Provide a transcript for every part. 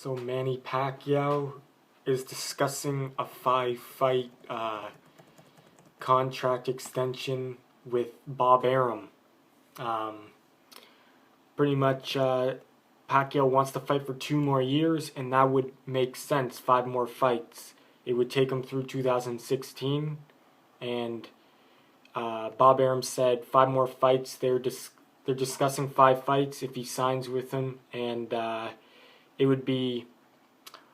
So Manny Pacquiao is discussing a 5-fight contract extension with Bob Arum. Um, Pretty much, Pacquiao wants to fight for 2 more years, and that would make sense. 5 more fights. It would take him through 2016, and Bob Arum said 5 more fights. They're discussing 5 fights if he signs with him, and it would be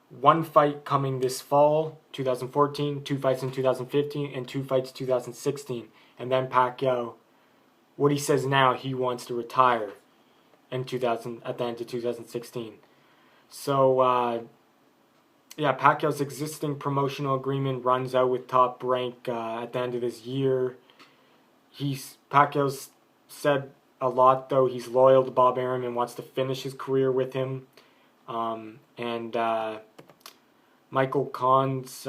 1 fight coming this fall, 2014, 2 fights in 2015, and 2 fights 2016. And then Pacquiao, what he says now, he wants to retire at the end of 2016. So, Pacquiao's existing promotional agreement runs out with Top Rank at the end of this year. Pacquiao's said a lot, though. He's loyal to Bob Arum and wants to finish his career with him. Michael Kahns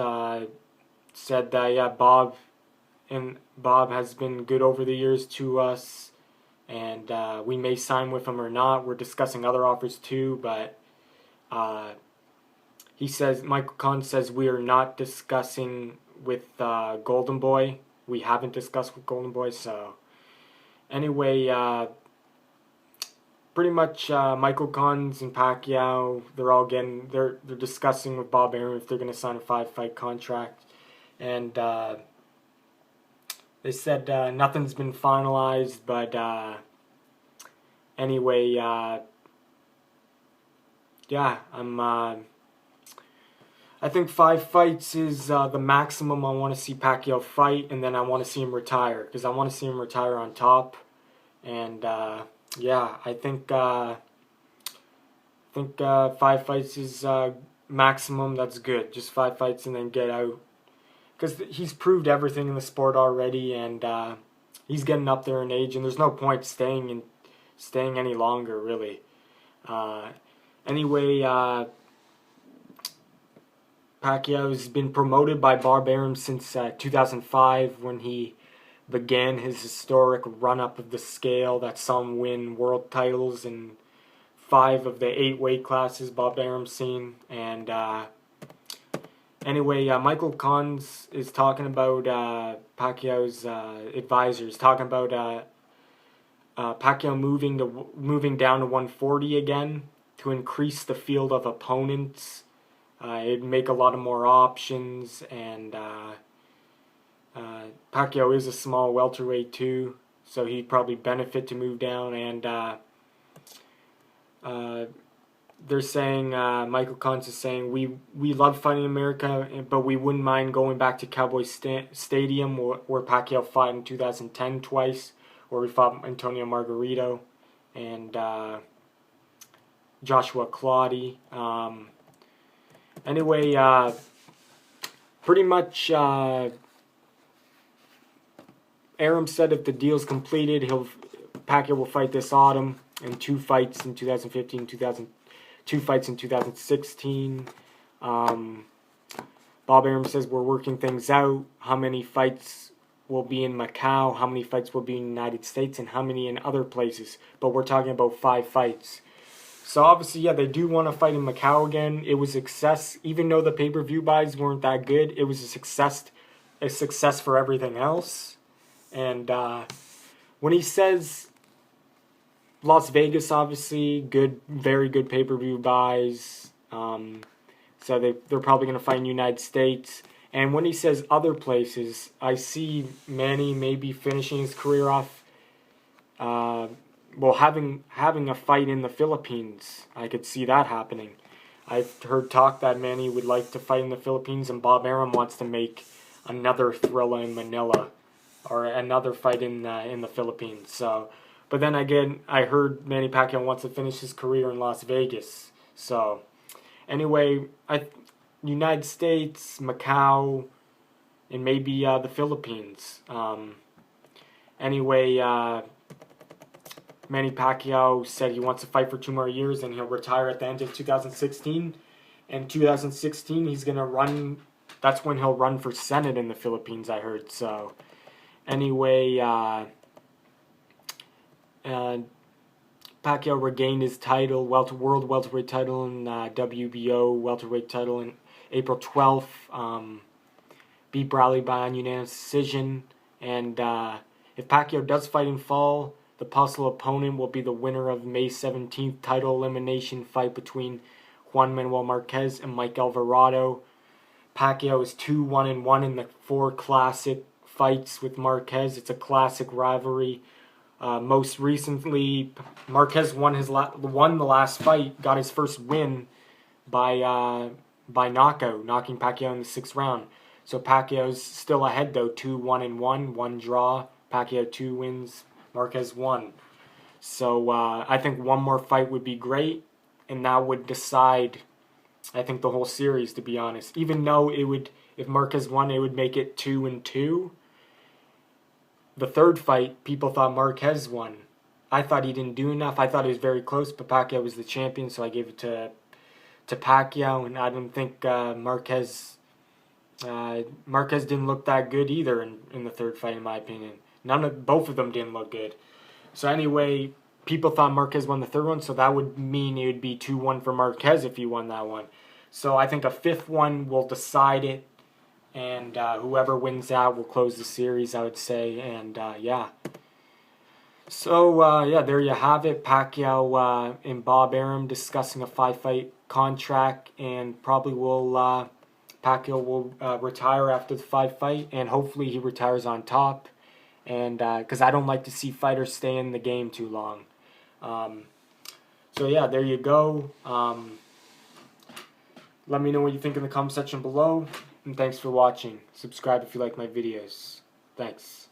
said that Bob has been good over the years to us, and we may sign with him or not. We're discussing other offers too, but Michael Kahns says we are not discussing with Golden Boy. We haven't discussed with Golden Boy, so anyway. Pretty much, Michael Kahns and Pacquiao, they're discussing with Bob Arum if they're going to sign a 5-fight contract, and they said nothing's been finalized, but anyway, I think 5 fights is the maximum I want to see Pacquiao fight, and then I want to see him retire, because I want to see him retire on top, and I think 5 fights is maximum. That's good. Just 5 fights and then get out. Because he's proved everything in the sport already, and he's getting up there in age, and there's no point staying any longer, really. Pacquiao's been promoted by Bob Arum since 2005 when he began his historic run-up of the scale that saw him win world titles in 5 of the 8 weight classes Bob Arum's seen. And Michael Kahns is talking about Pacquiao's advisors, talking about Pacquiao moving down to 140 again to increase the field of opponents. It'd make a lot of more options, and Pacquiao is a small welterweight too, so he'd probably benefit to move down. And they're saying, Michael Kahns is saying, we love fighting America, but we wouldn't mind going back to Cowboy Stadium where Pacquiao fought in 2010 twice, where we fought Antonio Margarito and Joshua Clottey. Pretty much Arum said if the deal's completed, Pacquiao will fight this autumn, and 2 fights in 2015, 2 fights in 2016. Bob Arum says we're working things out. How many fights will be in Macau? How many fights will be in the United States? And how many in other places? But we're talking about 5 fights. So obviously, they do want to fight in Macau again. It was a success, even though the pay-per-view buys weren't that good. It was a success for everything else. And when he says Las Vegas, obviously, very good pay-per-view buys. So they're probably going to fight in the United States. And when he says other places, I see Manny maybe finishing his career off, having a fight in the Philippines. I could see that happening. I've heard talk that Manny would like to fight in the Philippines, and Bob Arum wants to make another thriller in Manila, or another fight in the Philippines. So, but then again, I heard Manny Pacquiao wants to finish his career in Las Vegas. So, anyway, United States, Macau, and maybe the Philippines. Manny Pacquiao said he wants to fight for 2 more years, and he'll retire at the end of 2016. And 2016, he's gonna run. That's when he'll run for Senate in the Philippines, I heard. So, Pacquiao regained his title, world welterweight title, and WBO welterweight title in April 12th. Beat Bradley by unanimous decision. And if Pacquiao does fight in fall, the possible opponent will be the winner of May 17th title elimination fight between Juan Manuel Marquez and Mike Alvarado. Pacquiao is 2-1-1 in the 4 classic fights with Marquez. It's a classic rivalry. Most recently, Marquez won the last fight, got his first win by knockout, knocking Pacquiao in the 6th round. So Pacquiao's still ahead though, 2-1-1, 1 draw. Pacquiao 2 wins, Marquez 1. So I think one more fight would be great, and that would decide, I think, the whole series, to be honest. Even though it would, if Marquez won, it would make it 2-2. The 3rd fight, people thought Marquez won. I thought he didn't do enough. I thought it was very close, but Pacquiao was the champion, so I gave it to Pacquiao, and I don't think Marquez didn't look that good either in the 3rd fight, in my opinion. Both of them didn't look good. So anyway, people thought Marquez won the 3rd one, so that would mean it would be 2-1 for Marquez if he won that one. So I think a 5th one will decide it, and whoever wins that will close the series, I would say. And yeah. So yeah, there you have it. Pacquiao and Bob Arum discussing a 5-fight contract, and probably will Pacquiao will retire after the 5 fight, and hopefully he retires on top. And because I don't like to see fighters stay in the game too long. So yeah, there you go. Let me know what you think in the comment section below, and thanks for watching. Subscribe if you like my videos. Thanks.